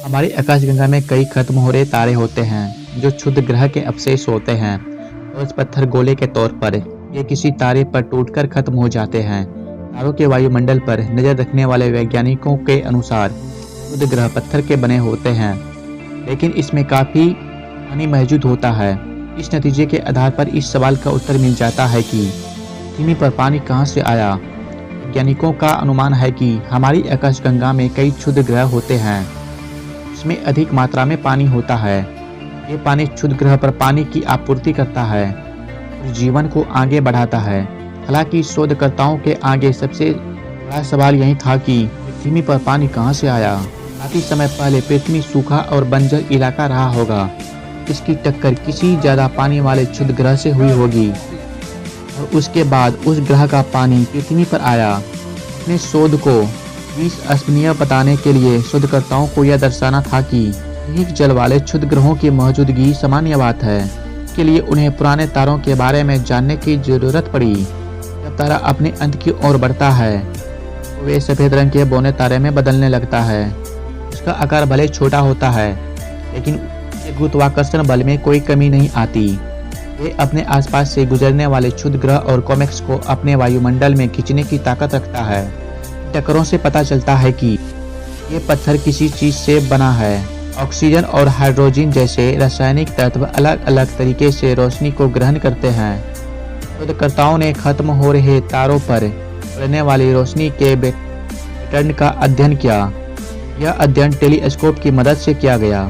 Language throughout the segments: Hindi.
हमारी आकाशगंगा में कई खत्म हो रहे तारे होते हैं जो क्षुद्र ग्रह के अवशेष होते हैं। ठोस पत्थर गोले के तौर पर ये किसी तारे पर टूटकर खत्म हो जाते हैं। तारों के वायुमंडल पर नजर रखने वाले वैज्ञानिकों के अनुसार क्षुद्र ग्रह पत्थर के बने होते हैं, लेकिन इसमें काफी पानी मौजूद होता है। इस नतीजे के आधार पर इस सवाल का उत्तर मिल जाता है कि पृथ्वी पर पानी कहाँ से आया। वैज्ञानिकों का अनुमान है कि हमारी आकाशगंगा में कई क्षुद्र ग्रह होते हैं, इसमें अधिक मात्रा में पानी होता है। ये पानी क्षुद्र ग्रह पर पानी की आपूर्ति करता है और जीवन को आगे बढ़ाता है। हालांकि शोधकर्ताओं के आगे सबसे बड़ा सवाल यही था कि पृथ्वी पर पानी कहाँ से आया। काफी समय पहले पृथ्वी सूखा और बंजर इलाका रहा होगा। इसकी टक्कर किसी ज्यादा पानी वाले क्षुद्र ग्रह से हुई होगी और उसके बाद उस ग्रह का पानी पृथ्वी पर आया। अपने शोध को विश्वसनीय बताने के लिए शोधकर्ताओं को यह दर्शाना था कि अधिक जल वाले क्षुद्र ग्रहों की मौजूदगी सामान्य बात है। इसके लिए उन्हें पुराने तारों के बारे में जानने की जरूरत पड़ी। जब तारा अपने अंत की ओर बढ़ता है तो वे सफेद रंग के बौने तारे में बदलने लगता है। उसका आकार भले छोटा होता है, लेकिन गुरुत्वाकर्षण बल में कोई कमी नहीं आती। ये अपने आसपास से गुजरने वाले क्षुद्र ग्रह और कॉमेट्स को अपने वायुमंडल में खींचने की ताकत रखता है। टक्करों से पता चलता है कि ये पत्थर किसी चीज से बना है। ऑक्सीजन और हाइड्रोजन जैसे रासायनिक तत्व अलग अलग तरीके से रोशनी को ग्रहण करते हैं। शोधकर्ताओं ने खत्म हो रहे तारों पर पड़ने वाली रोशनी के पैटर्न का अध्ययन किया। यह अध्ययन टेलीस्कोप की मदद से किया गया।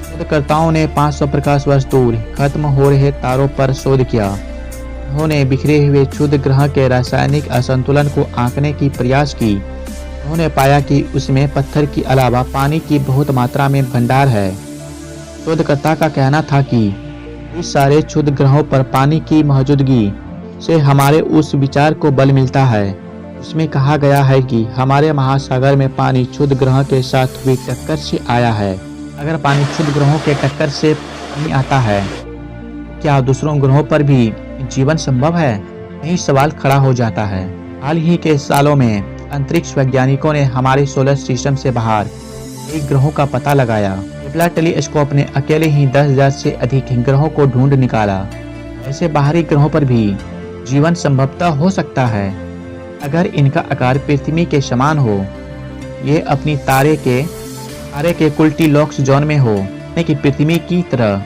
शोधकर्ताओं ने 500 प्रकाश वर्ष दूर खत्म हो रहे तारों पर शोध किया। उन्होंने बिखरे हुए क्षुद्र ग्रह के रासायनिक असंतुलन को आंकने की प्रयास की। उन्होंने पाया कि उसमें पत्थर के अलावा पानी की बहुत मात्रा में भंडार है। शोधकर्ता का कहना था कि इस सारे क्षुद्र ग्रहों पर पानी की मौजूदगी से हमारे उस विचार को बल मिलता है। इसमें कहा गया है कि हमारे महासागर में पानी क्षुद्र ग्रह के साथ हुई टक्कर से आया है। अगर पानी क्षुद्र ग्रहों के टक्कर से नहीं आता है, क्या दूसरों ग्रहों पर भी जीवन संभव है? यही सवाल खड़ा हो जाता है। हाल ही के सालों में अंतरिक्ष वैज्ञानिकों ने हमारे सोलर सिस्टम से बाहर कई ग्रहों का पता लगाया। केपलर टेलीस्कोप ने अकेले ही 10,000 से अधिक ग्रहों को ढूंढ निकाला। ऐसे बाहरी ग्रहों पर भी जीवन संभवतः हो सकता है, अगर इनका आकार पृथ्वी के समान हो। ये अपनी तारे के गोल्डीलॉक्स जोन में हो, यानी कि पृथ्वी की तरह,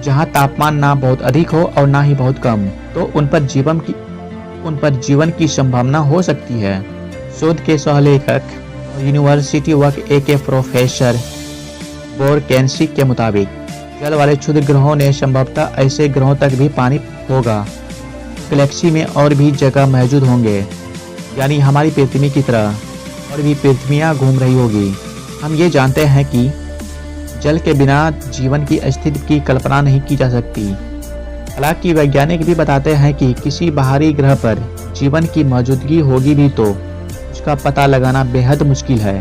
जहां तापमान ना बहुत अधिक हो और ना ही बहुत कम, तो उन पर जीवन की संभावना हो सकती है। शोध के सहलेखक और यूनिवर्सिटी वर्क के प्रोफेसर बोरकेंसी के मुताबिक जल वाले क्षुद्र ग्रहों ने संभवतः ऐसे ग्रहों तक भी पानी होगा। गैलेक्सी में और भी जगह मौजूद होंगे, यानी हमारी पृथ्वी की तरह और भी पृथ्वियां घूम रही होगी। हम ये जानते हैं कि जल के बिना जीवन की अस्तित्व की कल्पना नहीं की जा सकती। हालांकि वैज्ञानिक भी बताते हैं कि किसी बाहरी ग्रह पर जीवन की मौजूदगी होगी भी तो उसका पता लगाना बेहद मुश्किल है।